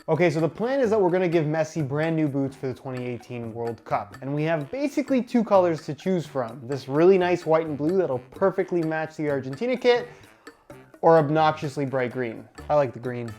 Okay, so the plan is that we're gonna give Messi brand new boots for the 2018 World Cup. And we have basically two colors to choose from. This really nice white and blue that'll perfectly match the Argentina kit, or obnoxiously bright green. I like the green.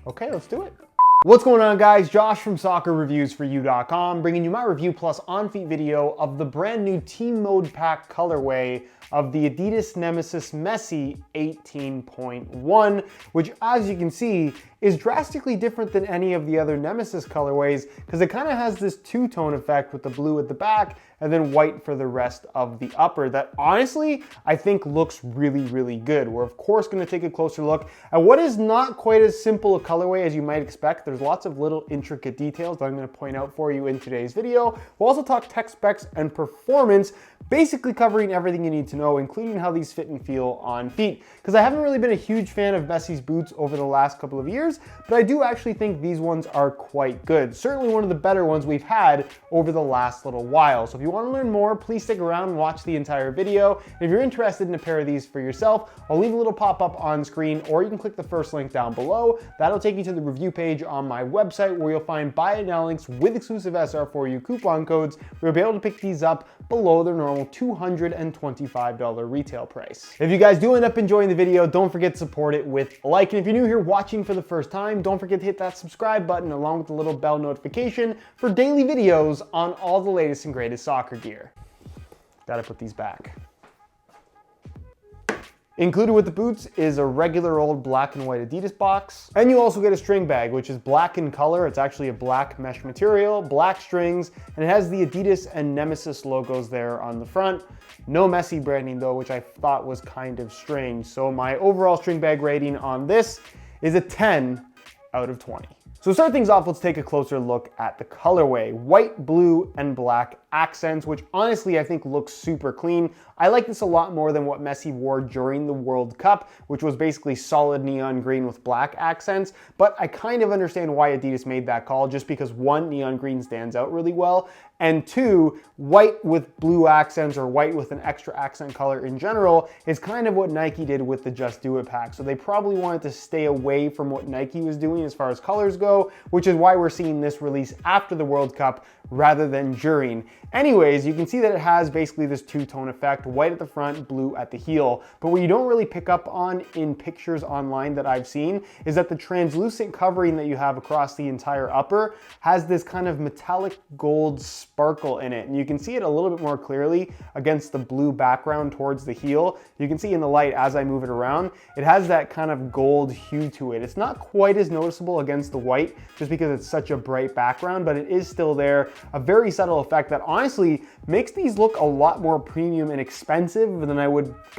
Okay, let's do it. What's going on, guys? Josh from soccerreviewsforyou.com, bringing you my review plus on-feet video of the brand new Team Mode Pack colorway of the Adidas Messi Nemeziz 18.1, which, as you can see, is drastically different than any of the other Nemeziz colorways because it kind of has this two-tone effect with the blue at the back and then white for the rest of the upper that honestly I think looks really, really good. We're of course going to take a closer look at what is not quite as simple a colorway as you might expect. There's lots of little intricate details that I'm going to point out for you in today's video. We'll also talk tech specs and performance, basically covering everything you need to know, including how these fit and feel on feet. Because I haven't really been a huge fan of Messi's boots over the last couple of years, but I do actually think these ones are quite good. Certainly one of the better ones we've had over the last little while. So if you want to learn more, please stick around and watch the entire video. And if you're interested in a pair of these for yourself, I'll leave a little pop-up on screen, or you can click the first link down below. That'll take you to the review page on my website where you'll find buy it now links with exclusive SR4U coupon codes where you'll be able to pick these up below their normal $225 retail price. If you guys do end up enjoying the video, don't forget to support it with a like. And if you're new here watching for the first time, don't forget to hit that subscribe button along with the little bell notification for daily videos on all the latest and greatest soccer gear. Gotta put these back. Included with the boots is a regular old black and white Adidas box. And you also get a string bag, which is black in color. It's actually a black mesh material, black strings, and it has the Adidas and Nemeziz logos there on the front. No Messi branding though, which I thought was kind of strange. So my overall string bag rating on this is a 10 out of 20. So to start things off, let's take a closer look at the colorway. White, blue, and black accents, which honestly I think looks super clean. I like this a lot more than what Messi wore during the World Cup, which was basically solid neon green with black accents. But I kind of understand why Adidas made that call, just because one, neon green stands out really well, and two, white with blue accents or white with an extra accent color in general is kind of what Nike did with the Just Do It pack. So they probably wanted to stay away from what Nike was doing as far as colors go, which is why we're seeing this release after the World Cup rather than during. Anyways, you can see that it has basically this two-tone effect, white at the front, blue at the heel. But what you don't really pick up on in pictures online that I've seen is that the translucent covering that you have across the entire upper has this kind of metallic gold sparkle in it. And you can see it a little bit more clearly against the blue background towards the heel. You can see in the light as I move it around, it has that kind of gold hue to it. It's not quite as noticeable against the white just because it's such a bright background, but it is still there. A very subtle effect that honestly makes these look a lot more premium and expensive than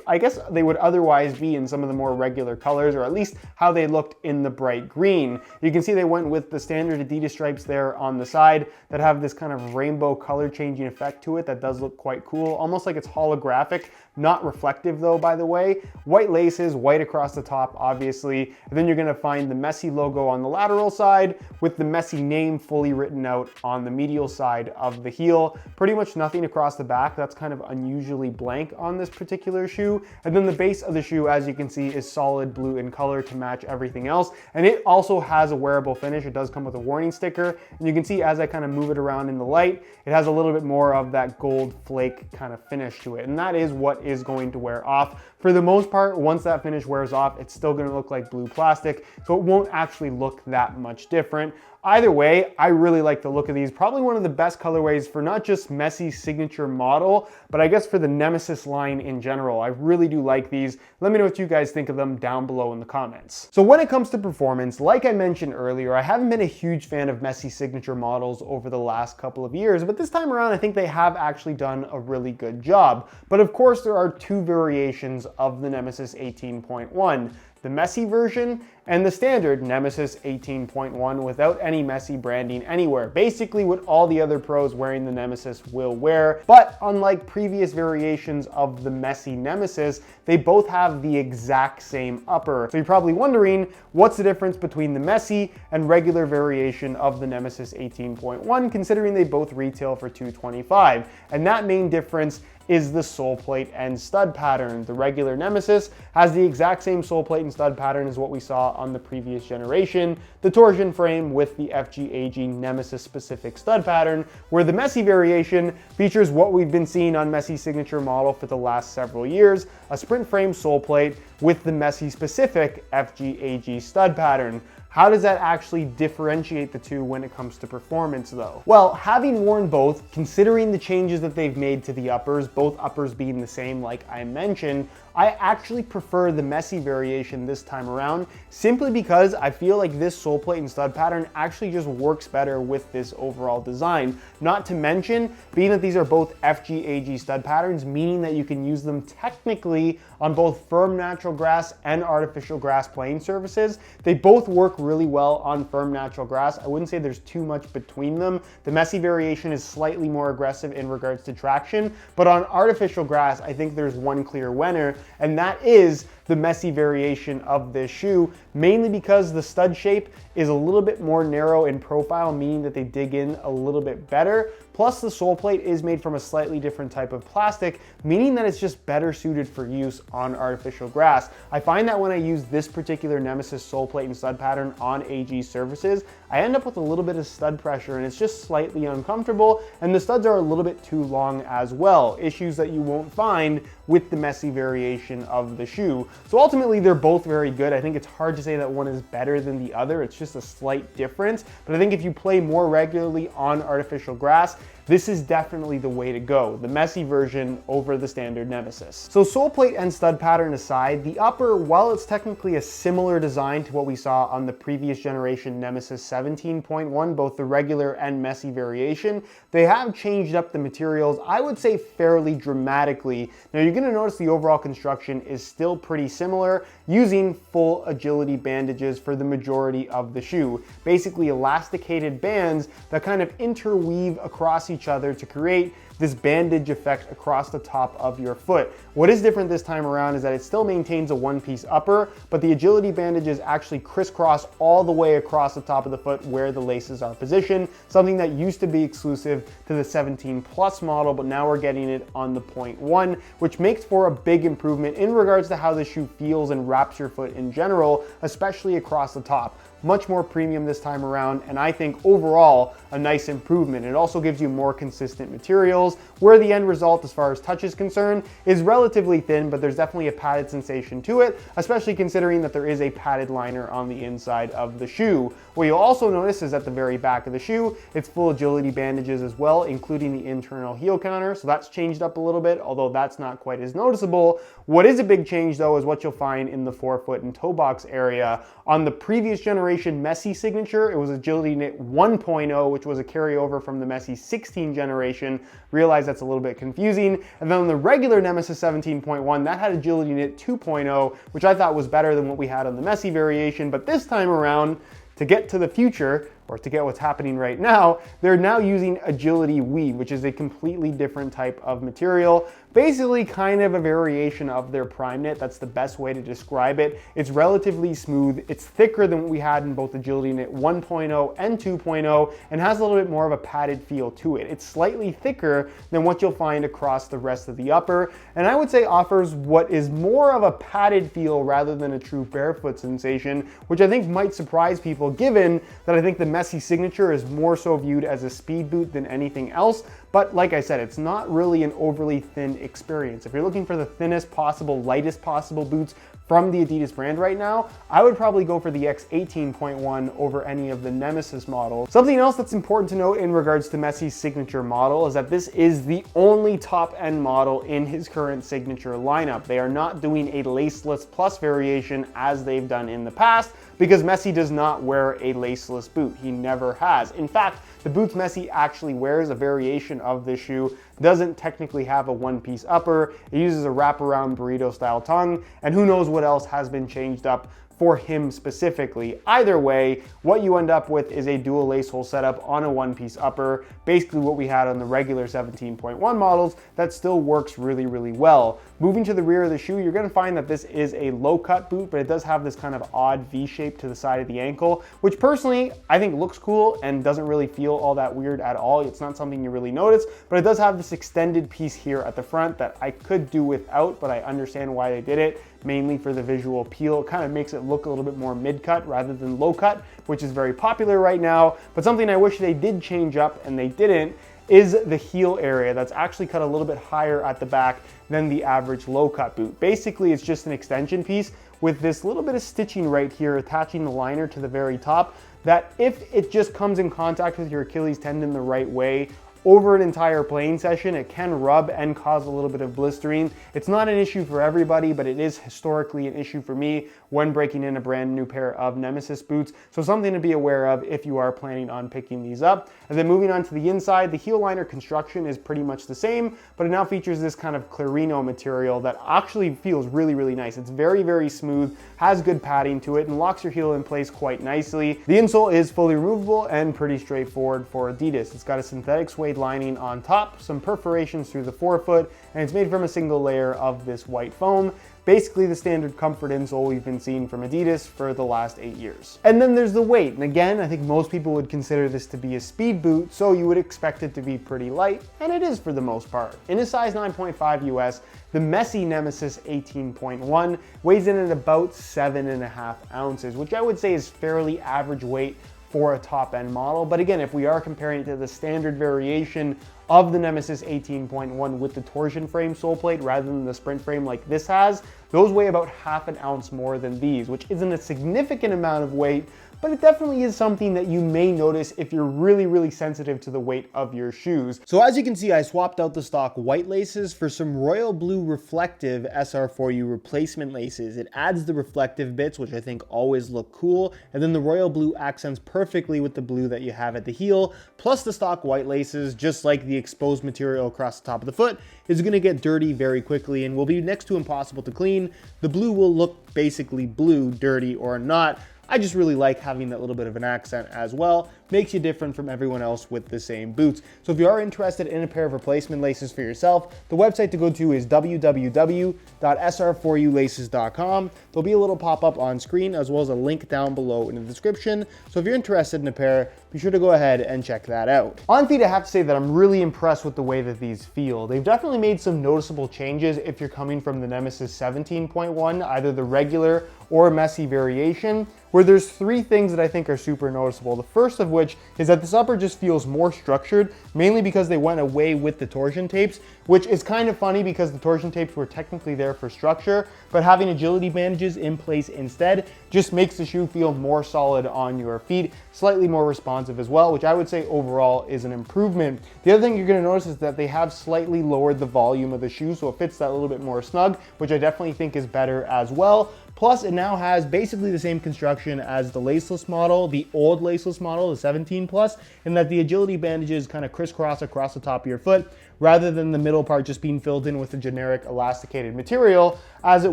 I guess they would otherwise be in some of the more regular colors, or at least how they looked in the bright green. You can see they went with the standard Adidas stripes there on the side that have this kind of rainbow color changing effect to it that does look quite cool, almost like it's holographic, not reflective though, by the way. White laces, white across the top, obviously, and then you're gonna find the Messi logo on the lateral side with the Messi name fully written out on the medial side of the heel. Pretty much nothing across the back. That's kind of unusually blank on this particular shoe. And then the base of the shoe, as you can see, is solid blue in color to match everything else. And it also has a wearable finish. It does come with a warning sticker. And you can see as I kind of move it around in the light, it has a little bit more of that gold flake kind of finish to it. And that is what is going to wear off. For the most part, once that finish wears off, it's still gonna look like blue plastic, so it won't actually look that much different. Either way, I really like the look of these. Probably one of the best colorways for not just Messi's signature model, but I guess for the Nemeziz line in general. I really do like these. Let me know what you guys think of them down below in the comments. So when it comes to performance, like I mentioned earlier, I haven't been a huge fan of Messi's signature models over the last couple of years, but this time around I think they have actually done a really good job. But of course there are two variations of the Nemeziz 18.1. The Messi version and the standard Nemeziz 18.1 without any Messi branding anywhere. Basically what all the other pros wearing the Nemeziz will wear, but unlike previous variations of the Messi Nemeziz, they both have the exact same upper. So you're probably wondering, what's the difference between the Messi and regular variation of the Nemeziz 18.1, considering they both retail for $225? And that main difference is the sole plate and stud pattern. The regular Nemeziz has the exact same sole plate and stud pattern as what we saw on the previous generation, the torsion frame with the FG-AG Nemeziz specific stud pattern, where the Messi variation features what we've been seeing on Messi's signature model for the last several years, a sprint frame sole plate with the Messi specific FG-AG stud pattern. How does that actually differentiate the two when it comes to performance though? Well, having worn both, considering the changes that they've made to the uppers, both uppers being the same like I mentioned, I actually prefer the Messi variation this time around, simply because I feel like this sole plate and stud pattern actually just works better with this overall design. Not to mention, being that these are both FG-AG stud patterns, meaning that you can use them technically on both firm natural grass and artificial grass playing surfaces. They both work really well on firm natural grass. I wouldn't say there's too much between them. The Messi variation is slightly more aggressive in regards to traction, but on artificial grass, I think there's one clear winner, and that is the Messi variation of this shoe, mainly because the stud shape is a little bit more narrow in profile, meaning that they dig in a little bit better. Plus the sole plate is made from a slightly different type of plastic, meaning that it's just better suited for use on artificial grass. I find that when I use this particular Nemeziz sole plate and stud pattern on AG surfaces, I end up with a little bit of stud pressure and it's just slightly uncomfortable, and the studs are a little bit too long as well, issues that you won't find with the Messi variation of the shoe. So ultimately they're both very good. I think it's hard to say that one is better than the other. It's just a slight difference. But I think if you play more regularly on artificial grass, this is definitely the way to go, the Messi version over the standard Nemeziz. So sole plate and stud pattern aside, the upper, while it's technically a similar design to what we saw on the previous generation Nemeziz 17.1, both the regular and Messi variation, they have changed up the materials, I would say fairly dramatically. Now you're gonna notice the overall construction is still pretty similar, using full agility bandages for the majority of the shoe. Basically elasticated bands that kind of interweave across each other to create this bandage effect across the top of your foot. What is different this time around is that it still maintains a one-piece upper, but the agility bandages actually crisscross all the way across the top of the foot where the laces are positioned, something that used to be exclusive to the 17 Plus model, but now we're getting it on the 0.1, which makes for a big improvement in regards to how the shoe feels and wraps your foot in general, especially across the top. Much more premium this time around, and I think overall a nice improvement. It also gives you more consistent materials, where the end result as far as touch is concerned is relatively thin, but there's definitely a padded sensation to it, especially considering that there is a padded liner on the inside of the shoe. What you'll also notice is at the very back of the shoe, it's full agility bandages as well, including the internal heel counter, so that's changed up a little bit, although that's not quite as noticeable. What is a big change though is what you'll find in the forefoot and toe box area. On the previous generation Messi signature, it was agility knit 1.0, which was a carryover from the Messi 16 generation. Realize that's a little bit confusing. And then on the regular Nemeziz 17.1, that had agility knit 2.0, which I thought was better than what we had on the Messi variation. But this time around, to get to the future, or to get what's happening right now, they're now using agility weave, which is a completely different type of material. Basically kind of a variation of their prime knit. That's the best way to describe it. It's relatively smooth. It's thicker than what we had in both agility knit 1.0 and 2.0, and has a little bit more of a padded feel to it. It's slightly thicker than what you'll find across the rest of the upper, and I would say offers what is more of a padded feel rather than a true barefoot sensation, which I think might surprise people, given that I think the Messi signature is more so viewed as a speed boot than anything else. But like I said, it's not really an overly thin experience. If you're looking for the thinnest possible, lightest possible boots from the Adidas brand right now, I would probably go for the X18.1 over any of the Nemeziz models. Something else that's important to note in regards to Messi's signature model is that this is the only top-end model in his current signature lineup. They are not doing a laceless plus variation as they've done in the past, because Messi does not wear a laceless boot. He never has. In fact, the boots Messi actually wears, a variation of this shoe, doesn't technically have a one-piece upper. It uses a wraparound burrito-style tongue, and who knows what else has been changed up for him specifically. Either way, what you end up with is a dual lace hole setup on a one-piece upper, basically what we had on the regular 17.1 models, that still works really, really well. Moving to the rear of the shoe, you're gonna find that this is a low-cut boot, but it does have this kind of odd V-shape to the side of the ankle, which personally, I think looks cool and doesn't really feel all that weird at all. It's not something you really notice, but it does have the this extended piece here at the front that I could do without, but I understand why they did it, mainly for the visual appeal. It kind of makes it look a little bit more mid-cut rather than low-cut, which is very popular right now. But something I wish they did change up, and they didn't, is the heel area that's actually cut a little bit higher at the back than the average low-cut boot. Basically, it's just an extension piece with this little bit of stitching right here attaching the liner to the very top, that if it just comes in contact with your Achilles tendon the right way over an entire playing session, it can rub and cause a little bit of blistering. It's not an issue for everybody, but it is historically an issue for me when breaking in a brand new pair of Nemeziz boots. So something to be aware of if you are planning on picking these up. And then moving on to the inside, the heel liner construction is pretty much the same, but it now features this kind of Clarino material that actually feels really, really nice. It's very, very smooth, has good padding to it, and locks your heel in place quite nicely. The insole is fully removable and pretty straightforward for Adidas. It's got a synthetic suede lining on top, some perforations through the forefoot, and it's made from a single layer of this white foam. Basically the standard comfort insole we've been seeing from Adidas for the last 8 years. And then there's the weight. And again, I think most people would consider this to be a speed boot, so you would expect it to be pretty light, and it is for the most part. In a size 9.5 US, the Messi Nemeziz 18.1 weighs in at about 7.5 ounces, which I would say is fairly average weight for a top-end model. But again, if we are comparing it to the standard variation of the Nemeziz 18.1 with the torsion frame sole plate rather than the sprint frame like this has, those weigh about ½ an ounce more than these, which isn't a significant amount of weight, but it definitely is something that you may notice if you're really, really sensitive to the weight of your shoes. So as you can see, I swapped out the stock white laces for some royal blue reflective SR4U replacement laces. It adds the reflective bits, which I think always look cool, and then the royal blue accents perfectly with the blue that you have at the heel, plus the stock white laces, just like the exposed material across the top of the foot, is gonna get dirty very quickly and will be next to impossible to clean. The blue will look basically blue, dirty or not. I just really like having that little bit of an accent as well. Makes you different from everyone else with the same boots. So if you are interested in a pair of replacement laces for yourself, the website to go to is www.sr4ulaces.com. There'll be a little pop-up on screen as well as a link down below in the description. So if you're interested in a pair, be sure to go ahead and check that out. On feet, I have to say that I'm really impressed with the way that these feel. They've definitely made some noticeable changes if you're coming from the Nemeziz 17.1, either the regular or Messi variation, where there's 3 things that I think are super noticeable. The first of which is that this upper just feels more structured, mainly because they went away with the torsion tapes, which is kind of funny because the torsion tapes were technically there for structure, but having agility bandages in place instead just makes the shoe feel more solid on your feet, slightly more responsive as well, which I would say overall is an improvement. The other thing you're gonna notice is that they have slightly lowered the volume of the shoe, so it fits that a little bit more snug, which I definitely think is better as well. Plus, it now has basically the same construction as the laceless model, the old laceless model, the 17 Plus, in that the agility bandages kind of crisscross across the top of your foot, rather than the middle part just being filled in with a generic elasticated material as it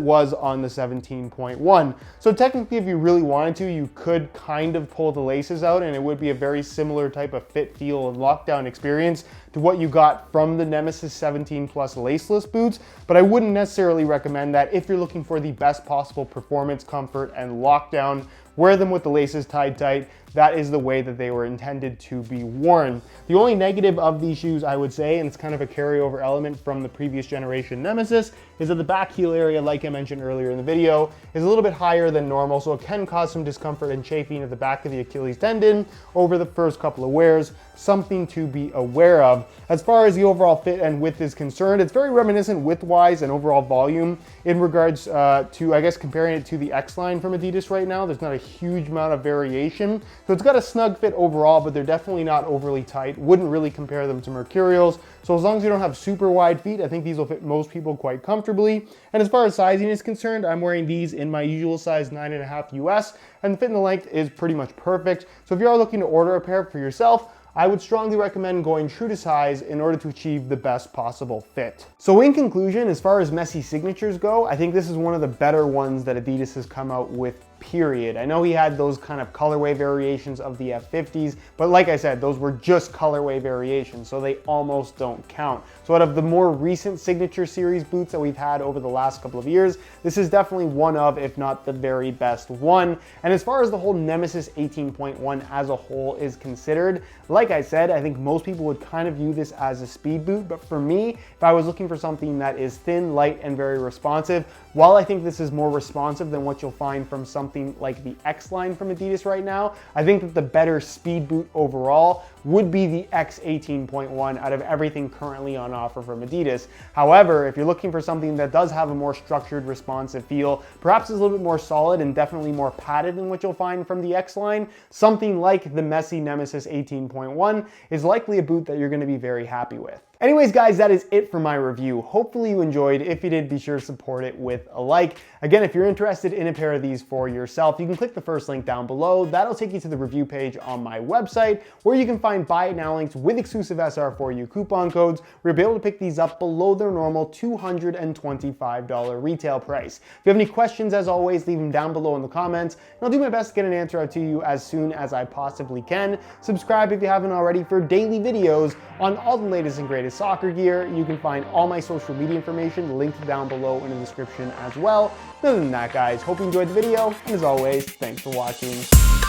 was on the 17.1. So technically, if you really wanted to, you could kind of pull the laces out and it would be a very similar type of fit, feel, and lockdown experience to what you got from the Nemeziz 17 Plus laceless boots, but I wouldn't necessarily recommend that if you're looking for the best possible performance, comfort, and lockdown. Wear them with the laces tied tight. That is the way that they were intended to be worn. The only negative of these shoes, I would say, and it's kind of a carryover element from the previous generation Nemeziz, is that the back heel area, like I mentioned earlier in the video, is a little bit higher than normal, so it can cause some discomfort and chafing at the back of the Achilles tendon over the first couple of wears, something to be aware of. As far as the overall fit and width is concerned, it's very reminiscent width-wise and overall volume in regards to, I guess, comparing it to the X line from Adidas right now. There's not a huge amount of variation. So it's got a snug fit overall, but they're definitely not overly tight. Wouldn't really compare them to Mercurials. So as long as you don't have super wide feet, I think these will fit most people quite comfortably. And as far as sizing is concerned, I'm wearing these in my usual size 9.5 US, and the fit and the length is pretty much perfect. So if you are looking to order a pair for yourself, I would strongly recommend going true to size in order to achieve the best possible fit. So in conclusion, as far as Messi signatures go, I think this is one of the better ones that Adidas has come out with period. I know he had those kind of colorway variations of the F50s, but like I said, those were just colorway variations, so they almost don't count. So out of the more recent Signature Series boots that we've had over the last couple of years, this is definitely one of, if not the very best one. And as far as the whole Nemeziz 18.1 as a whole is considered, like I said, I think most people would kind of view this as a speed boot, but for me, if I was looking for something that is thin, light, and very responsive, while I think this is more responsive than what you'll find from something like the X line from Adidas right now, I think that the better speed boot overall would be the X 18.1 out of everything currently on offer from Adidas. However, if you're looking for something that does have a more structured, responsive feel, perhaps is a little bit more solid and definitely more padded than what you'll find from the X line, something like the Messi Nemeziz 18.1 is likely a boot that you're going to be very happy with. Anyways, guys, that is it for my review. Hopefully you enjoyed. If you did, be sure to support it with a like. Again, if you're interested in a pair of these for yourself, you can click the first link down below. That'll take you to the review page on my website, where you can find buy it now links with exclusive SR4U coupon codes, where you'll be able to pick these up below their normal $225 retail price. If you have any questions, as always, leave them down below in the comments, and I'll do my best to get an answer out to you as soon as I possibly can. Subscribe if you haven't already for daily videos on all the latest and greatest soccer gear. You can find all my social media information linked down below in the description as well. Other than that, guys, hope you enjoyed the video, and as always, thanks for watching.